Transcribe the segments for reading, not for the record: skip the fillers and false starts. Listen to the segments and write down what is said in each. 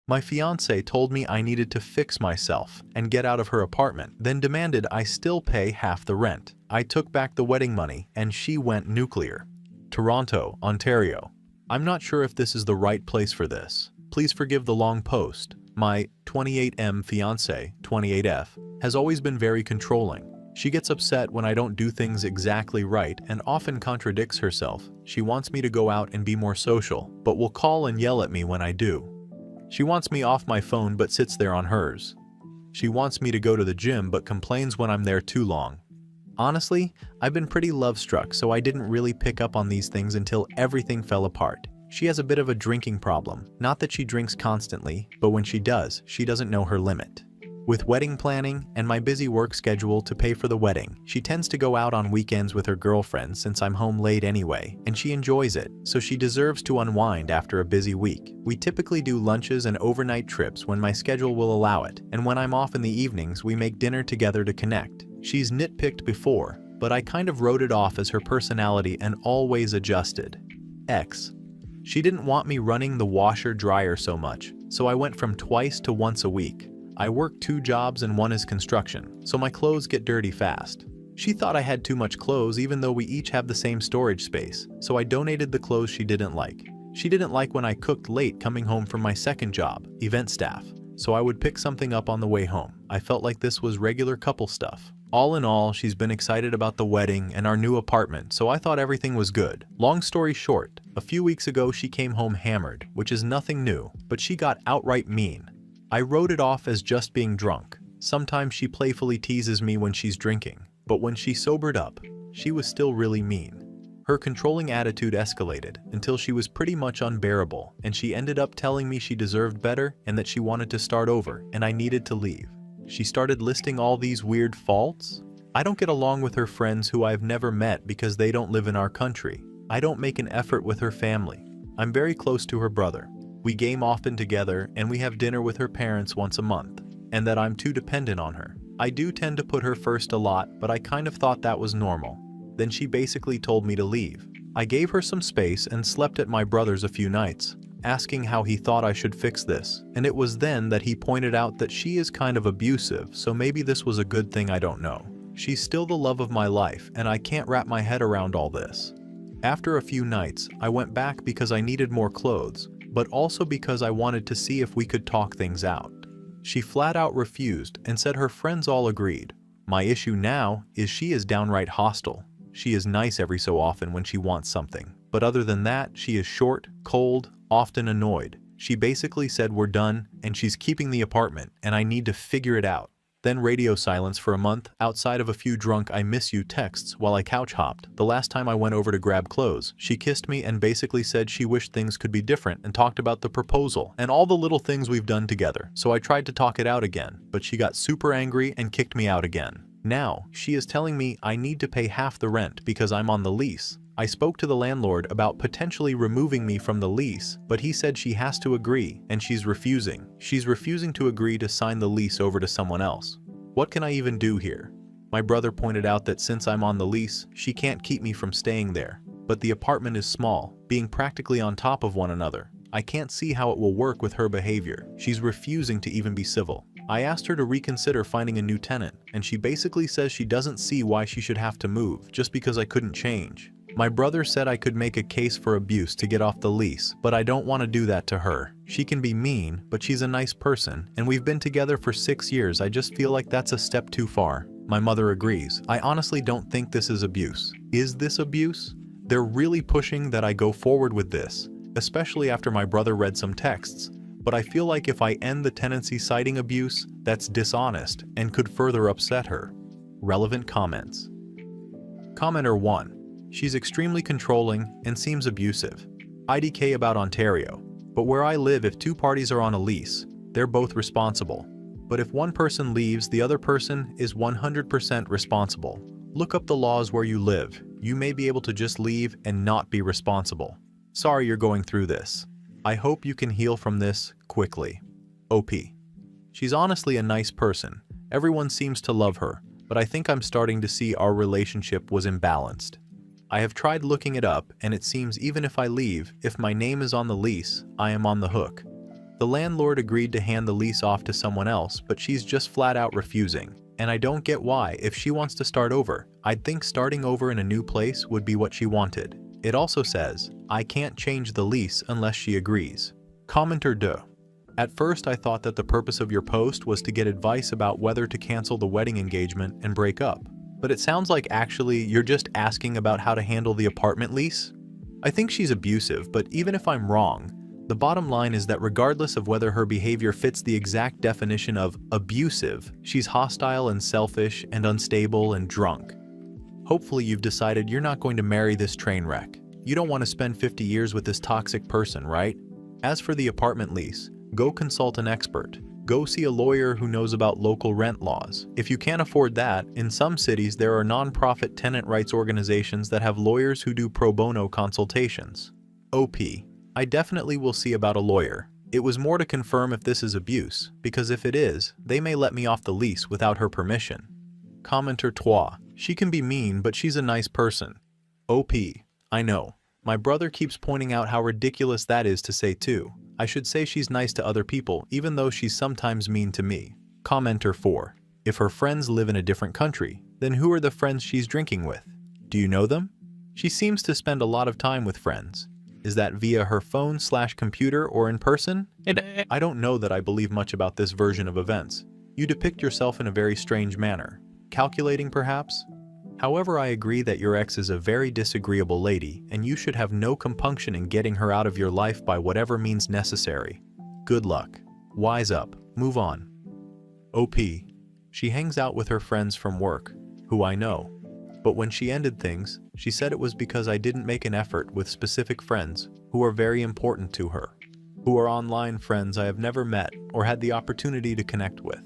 My fiancée told me I needed to fix myself and get out of her apartment, then demanded I still pay half the rent. I took back the wedding money and she went nuclear. Toronto, Ontario. I'm not sure if this is the right place for this. Please forgive the long post. My 28M fiancée, 28F, has always been very controlling. She gets upset when I don't do things exactly right and often contradicts herself. She wants me to go out and be more social, but will call and yell at me when I do. She wants me off my phone but sits there on hers. She wants me to go to the gym but complains when I'm there too long. Honestly, I've been pretty love-struck, so I didn't really pick up on these things until everything fell apart. She has a bit of a drinking problem. Not that she drinks constantly, but when she does, she doesn't know her limit. With wedding planning and my busy work schedule to pay for the wedding, she tends to go out on weekends with her girlfriends since I'm home late anyway, and she enjoys it, so she deserves to unwind after a busy week. We typically do lunches and overnight trips when my schedule will allow it, and when I'm off in the evenings we make dinner together to connect. She's nitpicked before, but I kind of wrote it off as her personality and always adjusted. X. She didn't want me running the washer-dryer so much, so I went from twice to once a week. I work 2 jobs and one is construction, so my clothes get dirty fast. She thought I had too much clothes even though we each have the same storage space, so I donated the clothes she didn't like. She didn't like when I cooked late coming home from my second job, event staff, so I would pick something up on the way home. I felt like this was regular couple stuff. All in all, she's been excited about the wedding and our new apartment, so I thought everything was good. Long story short, a few weeks ago she came home hammered, which is nothing new, but she got outright mean. I wrote it off as just being drunk. Sometimes she playfully teases me when she's drinking, but when she sobered up, she was still really mean. Her controlling attitude escalated until she was pretty much unbearable, and she ended up telling me she deserved better and that she wanted to start over and I needed to leave. She started listing all these weird faults. I don't get along with her friends who I've never met because they don't live in our country. I don't make an effort with her family. I'm very close to her brother. We game often together and we have dinner with her parents once a month, and that I'm too dependent on her. I do tend to put her first a lot, but I kind of thought that was normal. Then she basically told me to leave. I gave her some space and slept at my brother's a few nights, asking how he thought I should fix this, and it was then that he pointed out that she is kind of abusive, so maybe this was a good thing, I don't know. She's still the love of my life, and I can't wrap my head around all this. After a few nights, I went back because I needed more clothes, but also because I wanted to see if we could talk things out. She flat out refused and said her friends all agreed. My issue now is she is downright hostile. She is nice every so often when she wants something, but other than that, she is short, cold, often annoyed. She basically said we're done and she's keeping the apartment and I need to figure it out. Then radio silence for a month, outside of a few drunk I miss you texts while I couch hopped. The last time I went over to grab clothes, she kissed me and basically said she wished things could be different and talked about the proposal and all the little things we've done together. So I tried to talk it out again, but she got super angry and kicked me out again. Now, she is telling me I need to pay half the rent because I'm on the lease. I spoke to the landlord about potentially removing me from the lease, but he said she has to agree, and she's refusing. She's refusing to agree to sign the lease over to someone else. What can I even do here? My brother pointed out that since I'm on the lease, she can't keep me from staying there. But the apartment is small, being practically on top of one another. I can't see how it will work with her behavior. She's refusing to even be civil. I asked her to reconsider finding a new tenant, and she basically says she doesn't see why she should have to move just because I couldn't change. My brother said I could make a case for abuse to get off the lease, but I don't want to do that to her. She can be mean, but she's a nice person, and we've been together for 6 years. I just feel like that's a step too far. My mother agrees. I honestly don't think this is abuse. Is this abuse? They're really pushing that I go forward with this, especially after my brother read some texts. But I feel like if I end the tenancy citing abuse, that's dishonest and could further upset her. Relevant comments. Commenter 1. She's extremely controlling and seems abusive. IDK about Ontario. But where I live, if 2 parties are on a lease, they're both responsible. But if one person leaves, the other person is 100% responsible. Look up the laws where you live. You may be able to just leave and not be responsible. Sorry you're going through this. I hope you can heal from this quickly. OP. She's honestly a nice person. Everyone seems to love her, but I think I'm starting to see our relationship was imbalanced. I have tried looking it up, and it seems even if I leave, if my name is on the lease, I am on the hook. The landlord agreed to hand the lease off to someone else, but she's just flat out refusing. And I don't get why. If she wants to start over, I'd think starting over in a new place would be what she wanted. It also says, I can't change the lease unless she agrees. Commenter 2. At first I thought that the purpose of your post was to get advice about whether to cancel the wedding engagement and break up. But it sounds like actually you're just asking about how to handle the apartment lease? I think she's abusive, but even if I'm wrong, the bottom line is that regardless of whether her behavior fits the exact definition of abusive, she's hostile and selfish and unstable and drunk. Hopefully you've decided you're not going to marry this train wreck. You don't want to spend 50 years with this toxic person, right? As for the apartment lease, go consult an expert. Go see a lawyer who knows about local rent laws. If you can't afford that, in some cities there are non-profit tenant rights organizations that have lawyers who do pro bono consultations. OP. I definitely will see about a lawyer. It was more to confirm if this is abuse, because if it is, they may let me off the lease without her permission. Commenter 3. She can be mean, but she's a nice person. OP. I know. My brother keeps pointing out how ridiculous that is to say too. I should say she's nice to other people, even though she's sometimes mean to me. Commenter 4. If her friends live in a different country, then who are the friends she's drinking with? Do you know them? She seems to spend a lot of time with friends. Is that via her phone/computer or in person? I don't know that I believe much about this version of events. You depict yourself in a very strange manner. Calculating, perhaps? However, I agree that your ex is a very disagreeable lady, and you should have no compunction in getting her out of your life by whatever means necessary. Good luck. Wise up. Move on. OP. She hangs out with her friends from work, who I know. But when she ended things, she said it was because I didn't make an effort with specific friends who are very important to her, who are online friends I have never met or had the opportunity to connect with.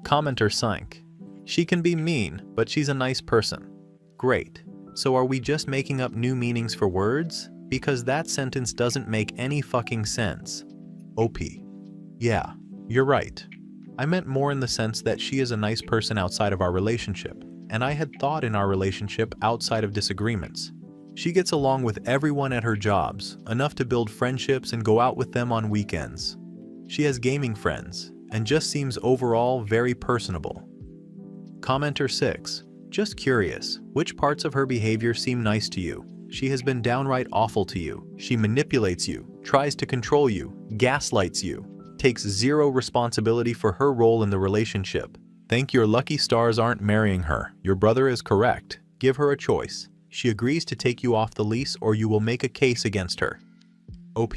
Commenter 5. She can be mean, but she's a nice person. Great. So are we just making up new meanings for words? Because that sentence doesn't make any fucking sense. OP. Yeah, you're right. I meant more in the sense that she is a nice person outside of our relationship, and I had thought in our relationship outside of disagreements. She gets along with everyone at her jobs, enough to build friendships and go out with them on weekends. She has gaming friends, and just seems overall very personable. Commenter 6. Just curious, which parts of her behavior seem nice to you? She has been downright awful to you. She manipulates you, tries to control you, gaslights you, takes zero responsibility for her role in the relationship. Think your lucky stars aren't marrying her. Your brother is correct. Give her a choice. She agrees to take you off the lease or you will make a case against her. OP.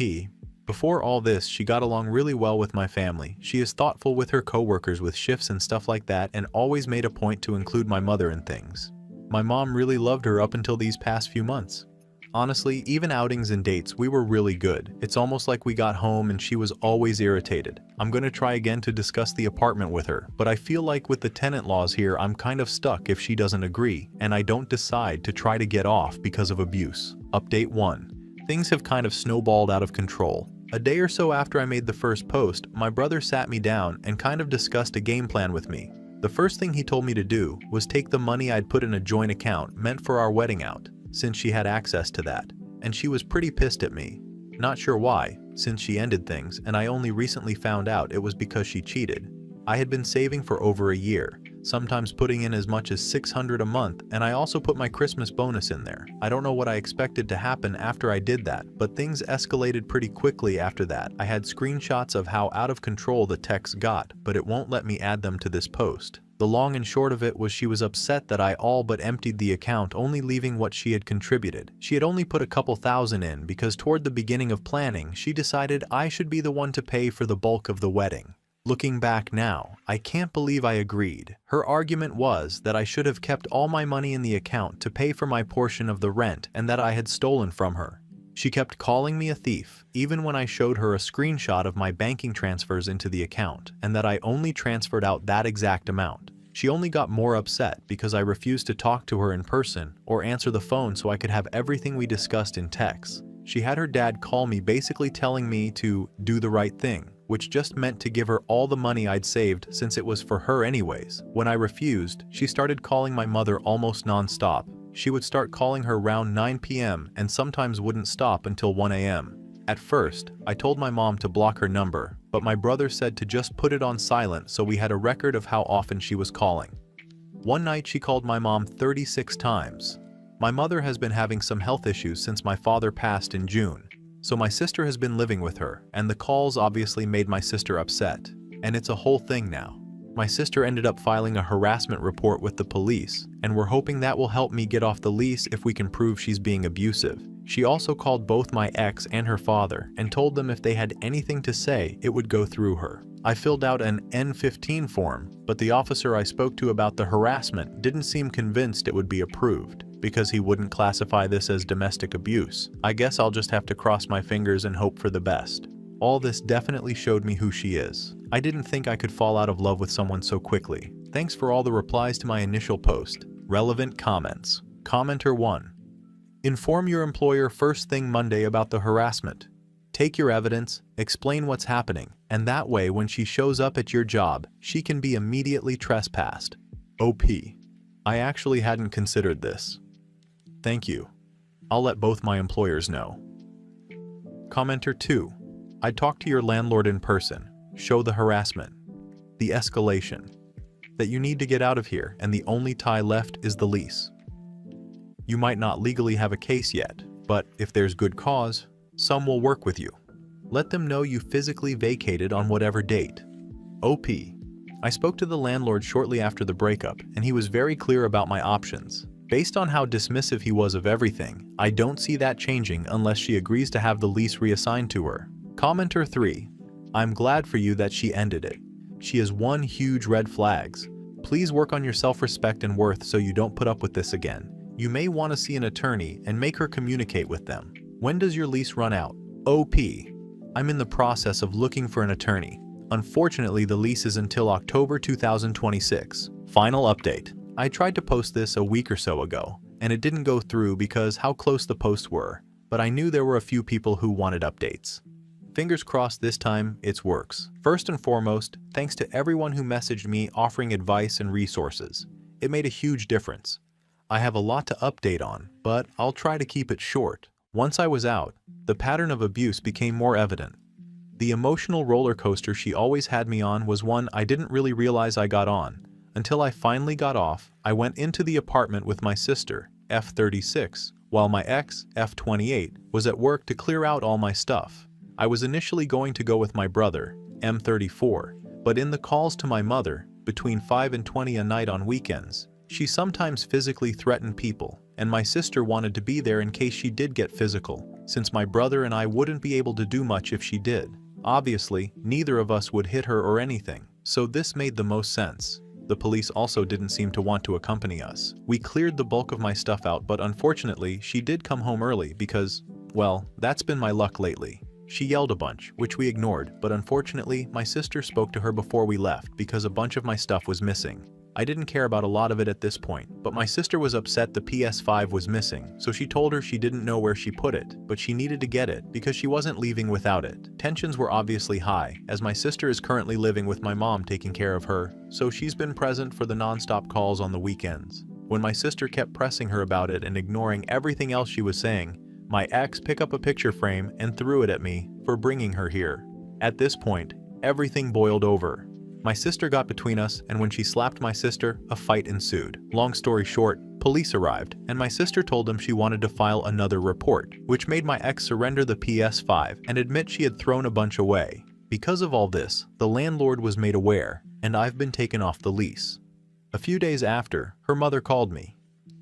Before all this, she got along really well with my family. She is thoughtful with her coworkers with shifts and stuff like that and always made a point to include my mother in things. My mom really loved her up until these past few months. Honestly, even outings and dates, we were really good. It's almost like we got home and she was always irritated. I'm gonna try again to discuss the apartment with her, but I feel like with the tenant laws here, I'm kind of stuck if she doesn't agree, and I don't decide to try to get off because of abuse. Update 1. Things have kind of snowballed out of control. A day or so after I made the first post, my brother sat me down and kind of discussed a game plan with me. The first thing he told me to do was take the money I'd put in a joint account meant for our wedding out, since she had access to that, and she was pretty pissed at me. Not sure why, since she ended things, and I only recently found out it was because she cheated. I had been saving for over a year, sometimes putting in as much as $600 a month, and I also put my Christmas bonus in there. I don't know what I expected to happen after I did that, but things escalated pretty quickly after that. I had screenshots of how out of control the texts got, but it won't let me add them to this post. The long and short of it was she was upset that I all but emptied the account, only leaving what she had contributed. She had only put a couple thousand in because toward the beginning of planning, she decided I should be the one to pay for the bulk of the wedding. Looking back now, I can't believe I agreed. Her argument was that I should have kept all my money in the account to pay for my portion of the rent and that I had stolen from her. She kept calling me a thief, even when I showed her a screenshot of my banking transfers into the account, and that I only transferred out that exact amount. She only got more upset because I refused to talk to her in person or answer the phone so I could have everything we discussed in text. She had her dad call me basically telling me to do the right thing, which just meant to give her all the money I'd saved since it was for her anyways. When I refused, she started calling my mother almost non-stop. She would start calling her around 9 p.m. and sometimes wouldn't stop until 1 a.m. At first, I told my mom to block her number, but my brother said to just put it on silent so we had a record of how often she was calling. One night she called my mom 36 times. My mother has been having some health issues since my father passed in June, so my sister has been living with her, and the calls obviously made my sister upset. And it's a whole thing now. My sister ended up filing a harassment report with the police, and we're hoping that will help me get off the lease if we can prove she's being abusive. She also called both my ex and her father and told them if they had anything to say, it would go through her. I filled out an N-15 form, but the officer I spoke to about the harassment didn't seem convinced it would be approved because he wouldn't classify this as domestic abuse. I guess I'll just have to cross my fingers and hope for the best. All this definitely showed me who she is. I didn't think I could fall out of love with someone so quickly. Thanks for all the replies to my initial post. Relevant comments. Commenter 1. Inform your employer first thing Monday about the harassment. Take your evidence, explain what's happening, and that way when she shows up at your job, she can be immediately trespassed. OP. I actually hadn't considered this. Thank you. I'll let both my employers know. Commenter 2. I'd talk to your landlord in person, show the harassment, the escalation, that you need to get out of here and the only tie left is the lease. You might not legally have a case yet, but if there's good cause, some will work with you. Let them know you physically vacated on whatever date. OP. I spoke to the landlord shortly after the breakup, and he was very clear about my options. Based on how dismissive he was of everything, I don't see that changing unless she agrees to have the lease reassigned to her. Commenter 3. I'm glad for you that she ended it. She is one huge red flags. Please work on your self-respect and worth so you don't put up with this again. You may want to see an attorney and make her communicate with them. When does your lease run out? OP. I'm in the process of looking for an attorney. Unfortunately, the lease is until October 2026. Final update. I tried to post this a week or so ago, and it didn't go through because how close the posts were, but I knew there were a few people who wanted updates. Fingers crossed this time it works. First and foremost, thanks to everyone who messaged me offering advice and resources. It made a huge difference. I have a lot to update on, but I'll try to keep it short. Once I was out, the pattern of abuse became more evident. The emotional roller coaster she always had me on was one I didn't really realize I got on. Until I finally got off, I went into the apartment with my sister, F36, while my ex, F28, was at work to clear out all my stuff. I was initially going to go with my brother, M34, but in the calls to my mother, between 5 and 20 a night on weekends, she sometimes physically threatened people, and my sister wanted to be there in case she did get physical, since my brother and I wouldn't be able to do much if she did. Obviously, neither of us would hit her or anything, so this made the most sense. The police also didn't seem to want to accompany us. We cleared the bulk of my stuff out, but unfortunately, she did come home early because, well, that's been my luck lately. She yelled a bunch, which we ignored, but unfortunately, my sister spoke to her before we left because a bunch of my stuff was missing. I didn't care about a lot of it at this point, but my sister was upset the PS5 was missing, so she told her she didn't know where she put it, but she needed to get it because she wasn't leaving without it. Tensions were obviously high, as my sister is currently living with my mom taking care of her, so she's been present for the non-stop calls on the weekends. When my sister kept pressing her about it and ignoring everything else she was saying, my ex picked up a picture frame and threw it at me for bringing her here. At this point, everything boiled over. My sister got between us, and when she slapped my sister, a fight ensued. Long story short, police arrived, and my sister told them she wanted to file another report, which made my ex surrender the PS5 and admit she had thrown a bunch away. Because of all this, the landlord was made aware, and I've been taken off the lease. A few days after, her mother called me.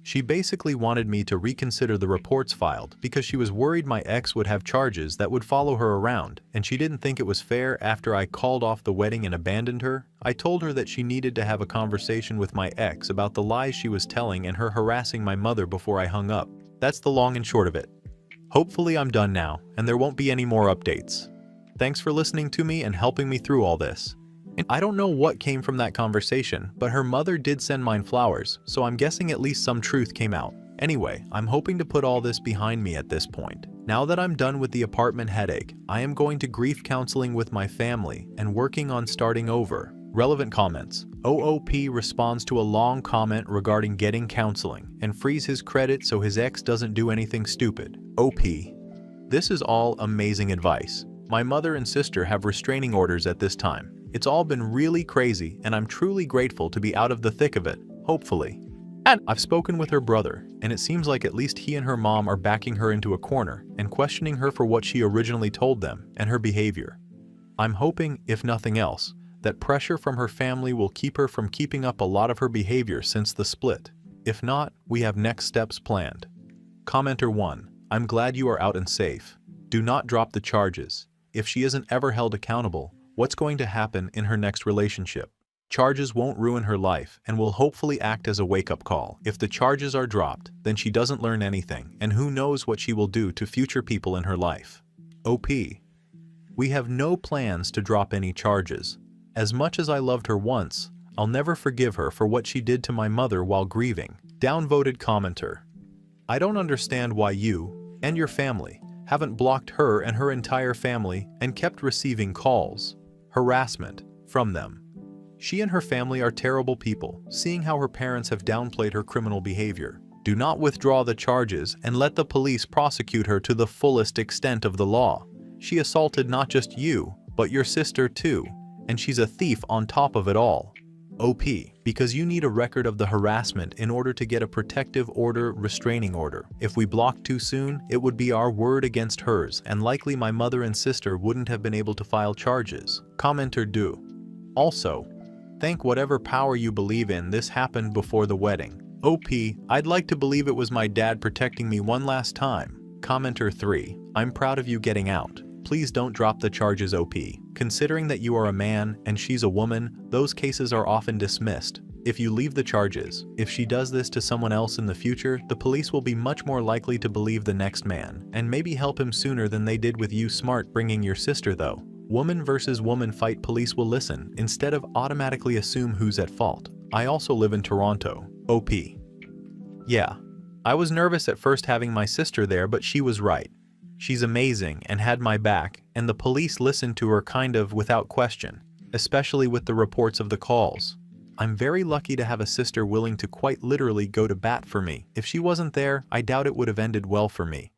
She basically wanted me to reconsider the reports filed because she was worried my ex would have charges that would follow her around, and she didn't think it was fair after I called off the wedding and abandoned her. I told her that she needed to have a conversation with my ex about the lies she was telling and her harassing my mother before I hung up. That's the long and short of it. Hopefully I'm done now, and there won't be any more updates. Thanks for listening to me and helping me through all this. I don't know what came from that conversation, but her mother did send mine flowers, so I'm guessing at least some truth came out. Anyway, I'm hoping to put all this behind me at this point. Now that I'm done with the apartment headache, I am going to grief counseling with my family and working on starting over. Relevant comments. OOP responds to a long comment regarding getting counseling and frees his credit so his ex doesn't do anything stupid. OP. This is all amazing advice. My mother and sister have restraining orders at this time. It's all been really crazy, and I'm truly grateful to be out of the thick of it, hopefully. And I've spoken with her brother, and it seems like at least he and her mom are backing her into a corner and questioning her for what she originally told them and her behavior. I'm hoping, if nothing else, that pressure from her family will keep her from keeping up a lot of her behavior since the split. If not, we have next steps planned. Commenter 1. I'm glad you are out and safe. Do not drop the charges. If she isn't ever held accountable, what's going to happen in her next relationship? Charges won't ruin her life and will hopefully act as a wake-up call. If the charges are dropped, then she doesn't learn anything, and who knows what she will do to future people in her life. OP. We have no plans to drop any charges. As much as I loved her once, I'll never forgive her for what she did to my mother while grieving. Downvoted commenter. I don't understand why you and your family haven't blocked her and her entire family and kept receiving calls, harassment from them. She and her family are terrible people, seeing how her parents have downplayed her criminal behavior. Do not withdraw the charges and let the police prosecute her to the fullest extent of the law. She assaulted not just you, but your sister too, and she's a thief on top of it all. OP, because you need a record of the harassment in order to get a protective order, restraining order. If we blocked too soon, it would be our word against hers, and likely my mother and sister wouldn't have been able to file charges. Commenter do. Also, thank whatever power you believe in this happened before the wedding. OP, I'd like to believe it was my dad protecting me one last time. Commenter 3, I'm proud of you getting out. Please don't drop the charges, OP. Considering that you are a man and she's a woman, those cases are often dismissed. If you leave the charges, if she does this to someone else in the future, the police will be much more likely to believe the next man, and maybe help him sooner than they did with you. Smart bringing your sister though. Woman versus woman fight, police will listen, instead of automatically assume who's at fault. I also live in Toronto. OP. Yeah. I was nervous at first having my sister there, but she was right. She's amazing and had my back, and the police listened to her kind of without question, especially with the reports of the calls. I'm very lucky to have a sister willing to quite literally go to bat for me. If she wasn't there, I doubt it would have ended well for me.